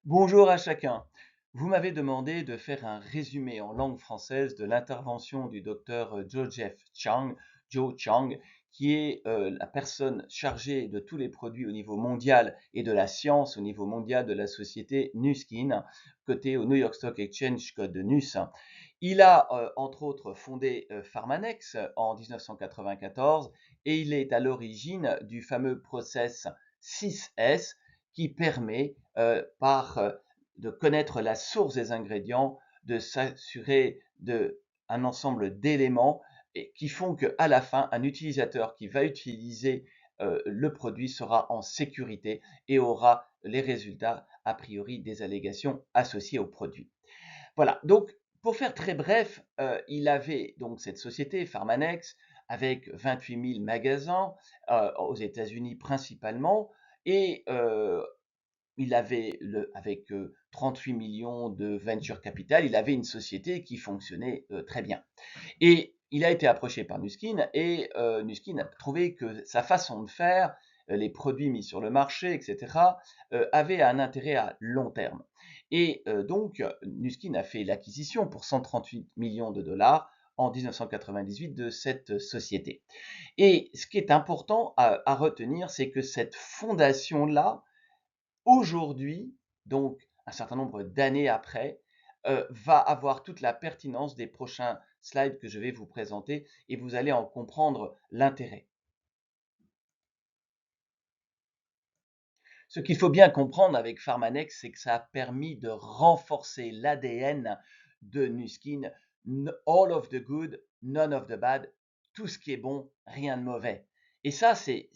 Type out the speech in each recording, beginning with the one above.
Bonjour à chacun. Vous m'avez demandé de faire un résumé en langue française de l'intervention du docteur Joe Chang, qui est la personne chargée de tous les produits au niveau mondial et de la science au niveau mondial de la société Nuskin, cotée au New York Stock Exchange, code de NUS. Il a, entre autres, fondé Pharmanex en 1994 et il est à l'origine du fameux process 6S qui permet, de connaître la source des ingrédients, de s'assurer d'un ensemble d'éléments qui font qu'à la fin, un utilisateur qui va utiliser le produit sera en sécurité et aura les résultats a priori des allégations associées au produit. Voilà, donc pour faire très bref, il avait donc cette société, Pharmanex, avec 28 000 magasins aux États-Unis principalement, et il avait, avec 38 millions de venture capital, il avait une société qui fonctionnait très bien. Et il a été approché par Nuskin et Nuskin a trouvé que sa façon de faire, les produits mis sur le marché, etc., avaient un intérêt à long terme. Et donc, Nuskin a fait l'acquisition pour 138 millions de dollars en 1998 de cette société. Et ce qui est important à retenir, c'est que cette fondation-là, aujourd'hui, donc un certain nombre d'années après, va avoir toute la pertinence des prochains slides que je vais vous présenter et vous allez en comprendre l'intérêt. Ce qu'il faut bien comprendre avec Pharmanex, c'est que ça a permis de renforcer l'ADN de Nuskin. All of the good, none of the bad. Tout ce qui est bon, rien de mauvais. Et ça, c'est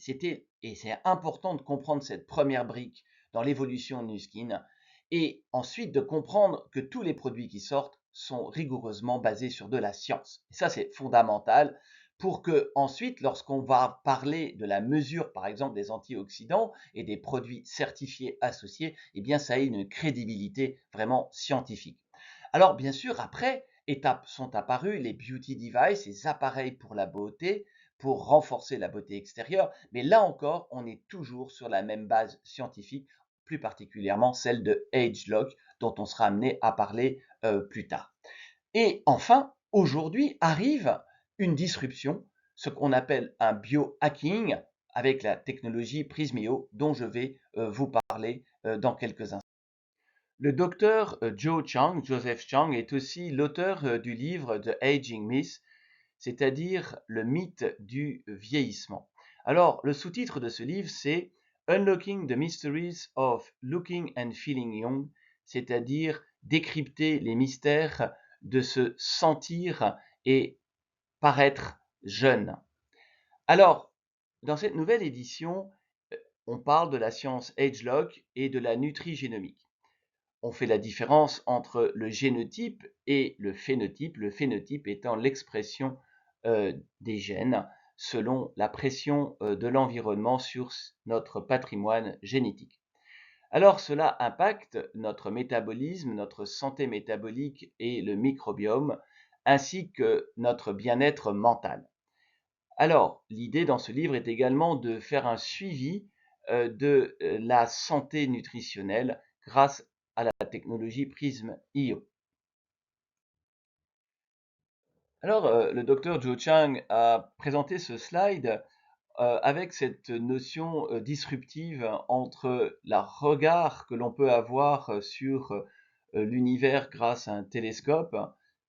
important de comprendre cette première brique dans l'évolution de Nuskin. Et ensuite de comprendre que tous les produits qui sortent sont rigoureusement basés sur de la science. Et ça, c'est fondamental pour que ensuite, lorsqu'on va parler de la mesure, par exemple, des antioxydants et des produits certifiés associés, eh bien, ça a une crédibilité vraiment scientifique. Alors, bien sûr, après, sont apparus les beauty devices, les appareils pour la beauté, pour renforcer la beauté extérieure, mais là encore, on est toujours sur la même base scientifique, plus particulièrement celle de AgeLock, dont on sera amené à parler plus tard. Et enfin, aujourd'hui arrive une disruption, ce qu'on appelle un biohacking avec la technologie Prismio dont je vais vous parler dans quelques instants. Le docteur Joseph Chang, est aussi l'auteur du livre The Aging Myth, c'est-à-dire le mythe du vieillissement. Alors, le sous-titre de ce livre, c'est Unlocking the Mysteries of Looking and Feeling Young, c'est-à-dire décrypter les mystères de se sentir et paraître jeune. Alors, dans cette nouvelle édition, on parle de la science AgeLock et de la nutri-génomique. On fait la différence entre le génotype et le phénotype étant l'expression des gènes selon la pression de l'environnement sur notre patrimoine génétique. Alors cela impacte notre métabolisme, notre santé métabolique et le microbiome, ainsi que notre bien-être mental. Alors, l'idée dans ce livre est également de faire un suivi de la santé nutritionnelle grâce à la technologie Prism.io. Alors, le docteur Joe Chang a présenté ce slide avec cette notion disruptive entre le regard que l'on peut avoir sur l'univers grâce à un télescope,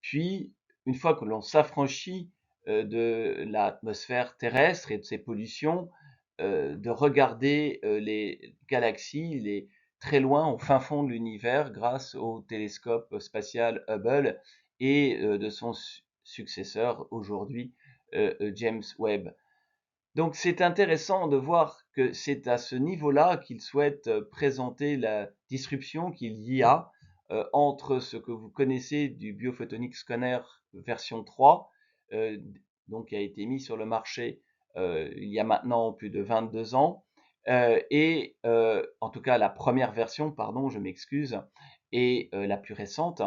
puis une fois que l'on s'affranchit de l'atmosphère terrestre et de ses pollutions, de regarder les galaxies, très loin au fin fond de l'univers grâce au télescope spatial Hubble et de son successeur aujourd'hui, James Webb. Donc c'est intéressant de voir que c'est à ce niveau-là qu'il souhaite présenter la disruption qu'il y a entre ce que vous connaissez du Biophotonics Scanner version 3, donc qui a été mis sur le marché il y a maintenant plus de 22 ans, et en tout cas la première version, pardon, je m'excuse, et la plus récente,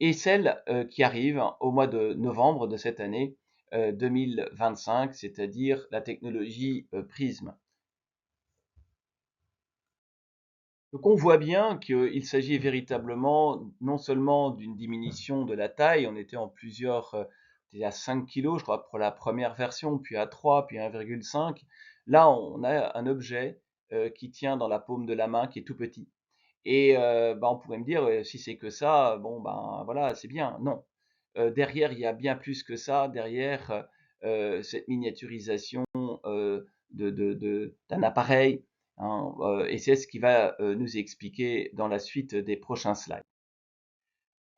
et celle qui arrive au mois de novembre de cette année 2025, c'est-à-dire la technologie Prism. Donc on voit bien qu'il s'agit véritablement non seulement d'une diminution de la taille, on était en plusieurs, c'était à 5 kilos, je crois, pour la première version, puis à 3, puis à 1,5. Là, on a un objet qui tient dans la paume de la main, qui est tout petit. Et bah, on pourrait me dire, si c'est que ça, bon, ben voilà, c'est bien. Non. Derrière, il y a bien plus que ça. Derrière cette miniaturisation d'un appareil, hein, et c'est ce qui va nous expliquer dans la suite des prochains slides.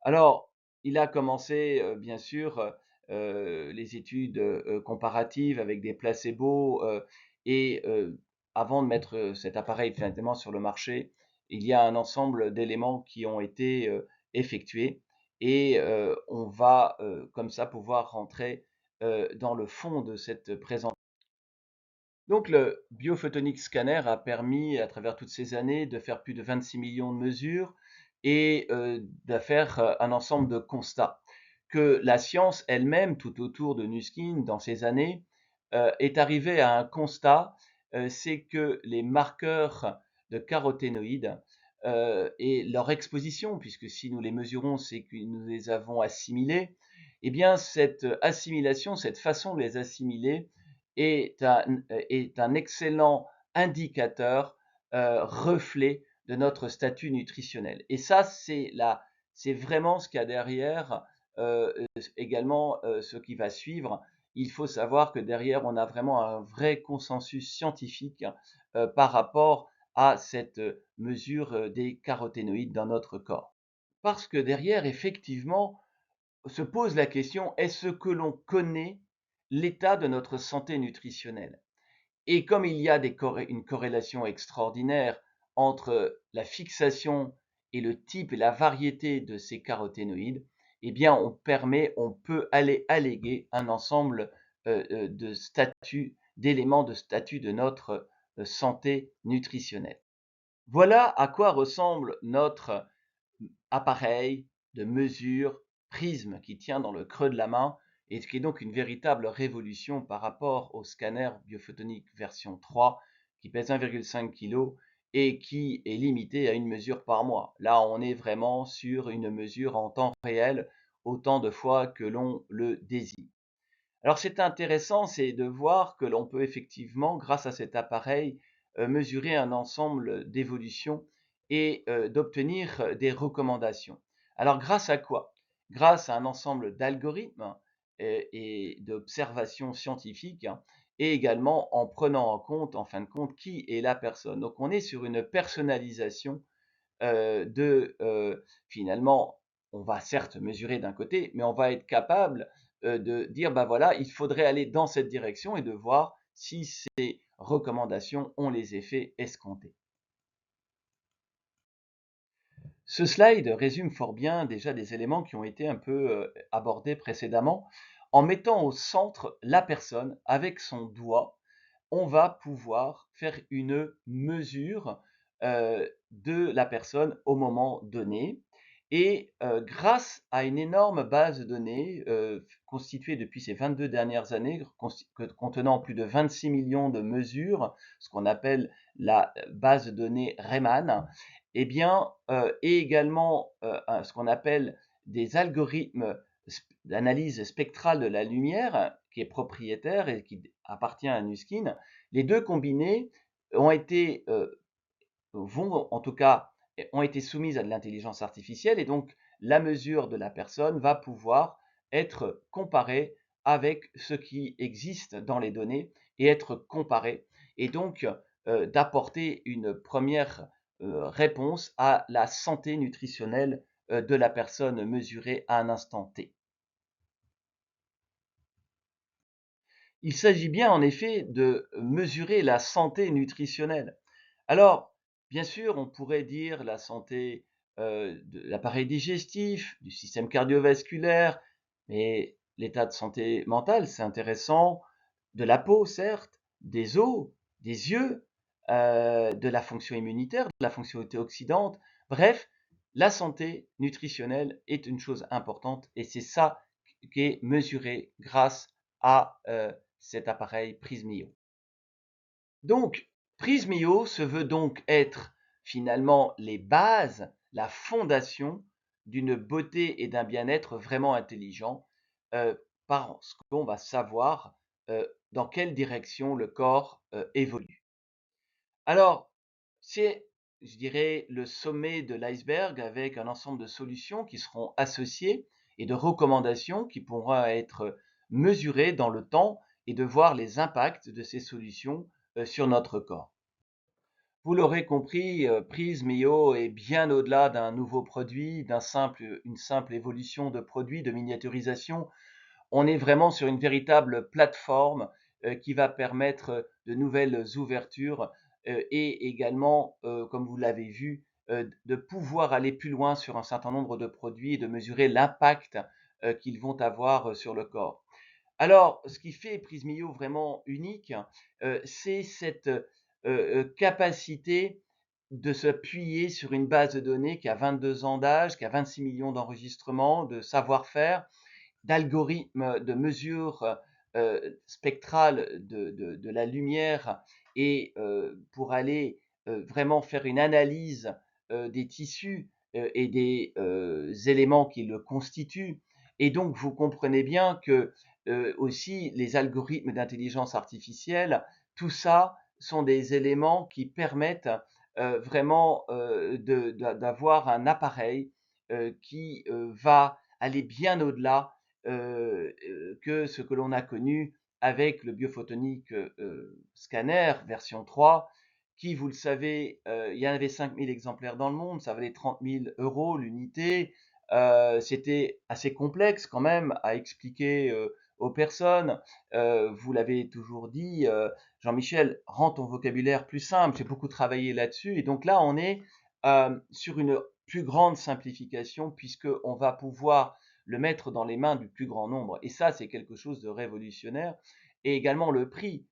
Alors, il a commencé, bien sûr, les études comparatives avec des placebos, et avant de mettre cet appareil finalement sur le marché, il y a un ensemble d'éléments qui ont été effectués, et on va comme ça pouvoir rentrer dans le fond de cette présentation. Donc le biophotonic scanner a permis, à travers toutes ces années, de faire plus de 26 millions de mesures et de faire un ensemble de constats. Que la science elle-même, tout autour de Nu.Skin, dans ces années, est arrivée à un constat, c'est que les marqueurs de caroténoïdes et leur exposition, puisque si nous les mesurons, c'est que nous les avons assimilés, eh bien cette assimilation, cette façon de les assimiler est un excellent indicateur, reflet de notre statut nutritionnel. Et ça, c'est vraiment ce qu'il y a derrière, également ce qui va suivre. Il faut savoir que derrière, on a vraiment un vrai consensus scientifique par rapport à cette mesure des caroténoïdes dans notre corps. Parce que derrière, effectivement, se pose la question, est-ce que l'on connaît l'état de notre santé nutritionnelle? Et comme il y a une corrélation extraordinaire entre la fixation et le type et la variété de ces caroténoïdes, eh bien on peut aller alléguer un ensemble de statuts, d'éléments de statut de notre santé nutritionnelle. Voilà à quoi ressemble notre appareil de mesure prisme qui tient dans le creux de la main, et ce qui est donc une véritable révolution par rapport au scanner biophotonique version 3 qui pèse 1,5 kg et qui est limité à une mesure par mois. Là, on est vraiment sur une mesure en temps réel, autant de fois que l'on le désire. Alors c'est intéressant, c'est de voir que l'on peut effectivement, grâce à cet appareil, mesurer un ensemble d'évolutions et d'obtenir des recommandations. Alors grâce à quoi? Grâce à un ensemble d'algorithmes et d'observations scientifiques, hein, et également en prenant en compte, en fin de compte, qui est la personne. Donc on est sur une personnalisation finalement, on va certes mesurer d'un côté, mais on va être capable de dire, bah voilà, il faudrait aller dans cette direction et de voir si ces recommandations ont les effets escomptés. Ce slide résume fort bien déjà des éléments qui ont été un peu abordés précédemment. En mettant au centre la personne avec son doigt, on va pouvoir faire une mesure de la personne au moment donné. Et grâce à une énorme base de données constituée depuis ces 22 dernières années, contenant plus de 26 millions de mesures, ce qu'on appelle la base de données Rayman, eh bien, et également ce qu'on appelle des algorithmes d'analyse spectrale de la lumière, qui est propriétaire et qui appartient à Nu.Skin, les deux combinés ont été, vont en tout cas, ont été soumises à de l'intelligence artificielle, et donc la mesure de la personne va pouvoir être comparée avec ce qui existe dans les données et être comparée, et donc d'apporter une première réponse à la santé nutritionnelle de la personne mesurée à un instant T. Il s'agit bien en effet de mesurer la santé nutritionnelle. Alors, bien sûr, on pourrait dire la santé de l'appareil digestif, du système cardiovasculaire, mais l'état de santé mentale, c'est intéressant, de la peau, certes, des os, des yeux, de la fonction immunitaire, de la fonction antioxydante. Bref, la santé nutritionnelle est une chose importante, et c'est ça qui est mesuré grâce à cet appareil Prismio. Donc, Prismio se veut donc être finalement les bases, la fondation d'une beauté et d'un bien-être vraiment intelligent, parce qu'on va savoir dans quelle direction le corps évolue. Alors, c'est, je dirais, le sommet de l'iceberg avec un ensemble de solutions qui seront associées et de recommandations qui pourront être mesurées dans le temps et de voir les impacts de ces solutions sur notre corps. Vous l'aurez compris, Prismio est bien au-delà d'un nouveau produit, une simple évolution de produit, de miniaturisation. On est vraiment sur une véritable plateforme qui va permettre de nouvelles ouvertures et également, comme vous l'avez vu, de pouvoir aller plus loin sur un certain nombre de produits et de mesurer l'impact qu'ils vont avoir sur le corps. Alors, ce qui fait Prismio vraiment unique, c'est cette capacité de s'appuyer sur une base de données qui a 22 ans d'âge, qui a 26 millions d'enregistrements, de savoir-faire, d'algorithmes de mesure spectrale de la lumière et pour aller vraiment faire une analyse des tissus et des éléments qui le constituent. Et donc, vous comprenez bien que aussi les algorithmes d'intelligence artificielle, tout ça sont des éléments qui permettent vraiment d'avoir un appareil qui va aller bien au-delà que ce que l'on a connu avec le biophotonique scanner version 3, qui, vous le savez, il y en avait 5000 exemplaires dans le monde, ça valait 30 000 euros l'unité. C'était assez complexe quand même à expliquer aux personnes. Vous l'avez toujours dit, Jean-Michel, rends ton vocabulaire plus simple. J'ai beaucoup travaillé là-dessus. Et donc là, on est sur une plus grande simplification puisqu'on va pouvoir le mettre dans les mains du plus grand nombre. Et ça, c'est quelque chose de révolutionnaire. Et également le prix.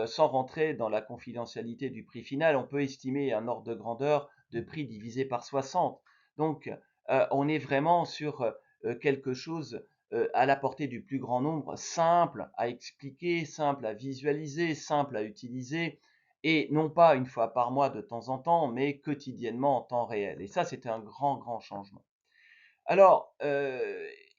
Sans rentrer dans la confidentialité du prix final, on peut estimer un ordre de grandeur de prix divisé par 60. Donc, on est vraiment sur quelque chose à la portée du plus grand nombre, simple à expliquer, simple à visualiser, simple à utiliser, et non pas une fois par mois de temps en temps, mais quotidiennement en temps réel. Et ça, c'était un grand, grand changement. Alors,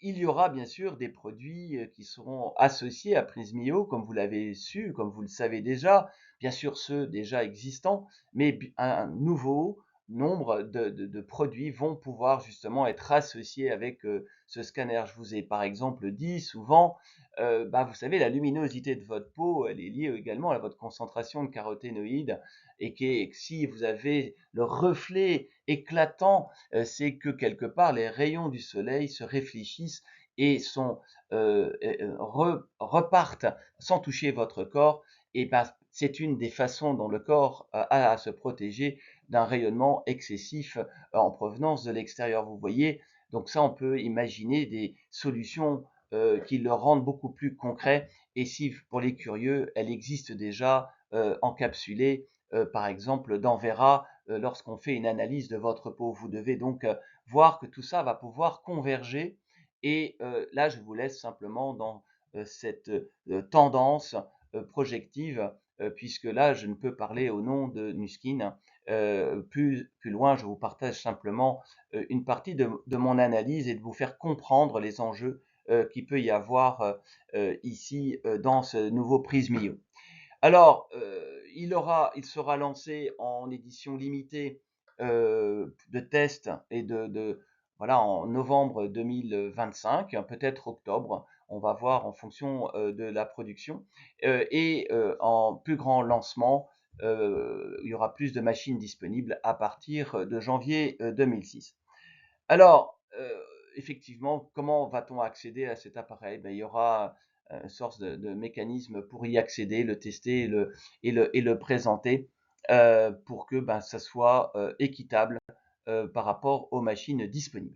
il y aura bien sûr des produits qui seront associés à Prismio, comme vous l'avez su, comme vous le savez déjà, bien sûr ceux déjà existants, mais un nouveau nombre de produits vont pouvoir justement être associés avec ce scanner. Je vous ai par exemple dit souvent, vous savez, la luminosité de votre peau, elle est liée également à votre concentration de caroténoïdes, et que si vous avez le reflet éclatant, c'est que quelque part les rayons du soleil se réfléchissent et repartent sans toucher votre corps. Et c'est une des façons dont le corps a à se protéger d'un rayonnement excessif en provenance de l'extérieur. Vous voyez, donc ça, on peut imaginer des solutions qui le rendent beaucoup plus concret. Et si pour les curieux, elle existe déjà encapsulée, par exemple, dans Vera, lorsqu'on fait une analyse de votre peau. Vous devez donc voir que tout ça va pouvoir converger. Et là, je vous laisse simplement dans cette tendance projective, puisque là, je ne peux parler au nom de Nuskin. Plus loin, je vous partage simplement une partie de mon analyse et de vous faire comprendre les enjeux qu'il peut y avoir ici dans ce nouveau Prismio. Alors, il sera lancé en édition limitée de test et voilà, en novembre 2025, peut-être octobre. On va voir en fonction de la production. Et en plus grand lancement, il y aura plus de machines disponibles à partir de janvier 2006. Alors, effectivement, comment va-t-on accéder à cet appareil? Il y aura une sorte de mécanisme pour y accéder, le tester et le présenter pour que ça soit équitable par rapport aux machines disponibles.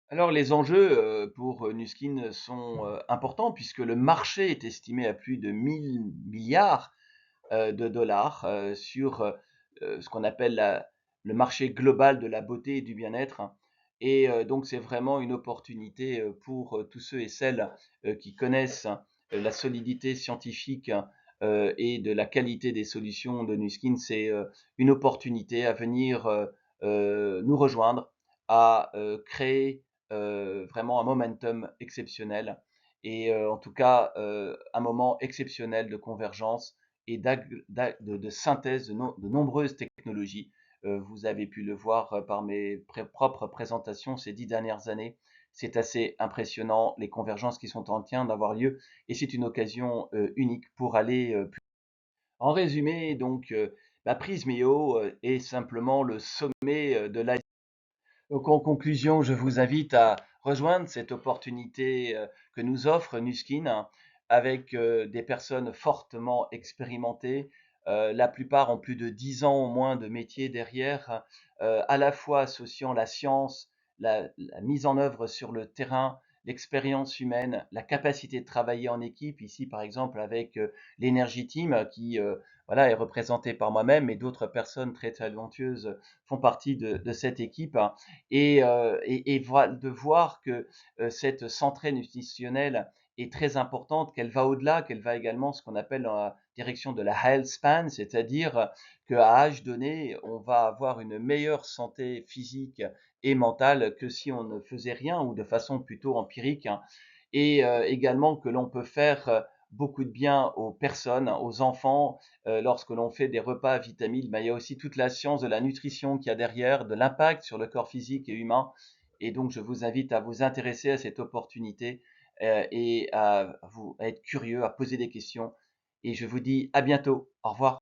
Alors, les enjeux pour Nuskin sont importants puisque le marché est estimé à plus de 1000 milliards de dollars sur ce qu'on appelle le marché global de la beauté et du bien-être. Et donc, c'est vraiment une opportunité pour tous ceux et celles qui connaissent la solidité scientifique et de la qualité des solutions de Nuskin, c'est une opportunité à venir nous rejoindre, à créer vraiment un momentum exceptionnel et en tout cas un moment exceptionnel de convergence et de synthèse de nombreuses technologies. Vous avez pu le voir par mes propres présentations ces 10 dernières années. C'est assez impressionnant les convergences qui sont en train d'avoir lieu et c'est une occasion unique pour aller plus. En résumé, donc, Prismio est simplement le sommet de l'iceberg. Donc, en conclusion, je vous invite à rejoindre cette opportunité que nous offre Nuskin, hein, avec des personnes fortement expérimentées. La plupart ont plus de 10 ans au moins de métier derrière, à la fois associant la science, la mise en œuvre sur le terrain, l'expérience humaine, la capacité de travailler en équipe, ici par exemple avec l'Energy Team qui voilà, est représenté par moi-même et d'autres personnes très talentueuses font partie de cette équipe, hein, de voir que cette centrée nutritionnelle est très importante, qu'elle va au-delà, qu'elle va également ce qu'on appelle dans la direction de la health span, c'est-à-dire qu'à âge donné, on va avoir une meilleure santé physique et mentale que si on ne faisait rien ou de façon plutôt empirique, hein, et également que l'on peut faire beaucoup de bien aux personnes, aux enfants, lorsque l'on fait des repas à vitamines. Mais il y a aussi toute la science de la nutrition qu'il y a derrière, de l'impact sur le corps physique et humain. Et donc, je vous invite à vous intéresser à cette opportunité et à être curieux, à poser des questions. Et je vous dis à bientôt. Au revoir.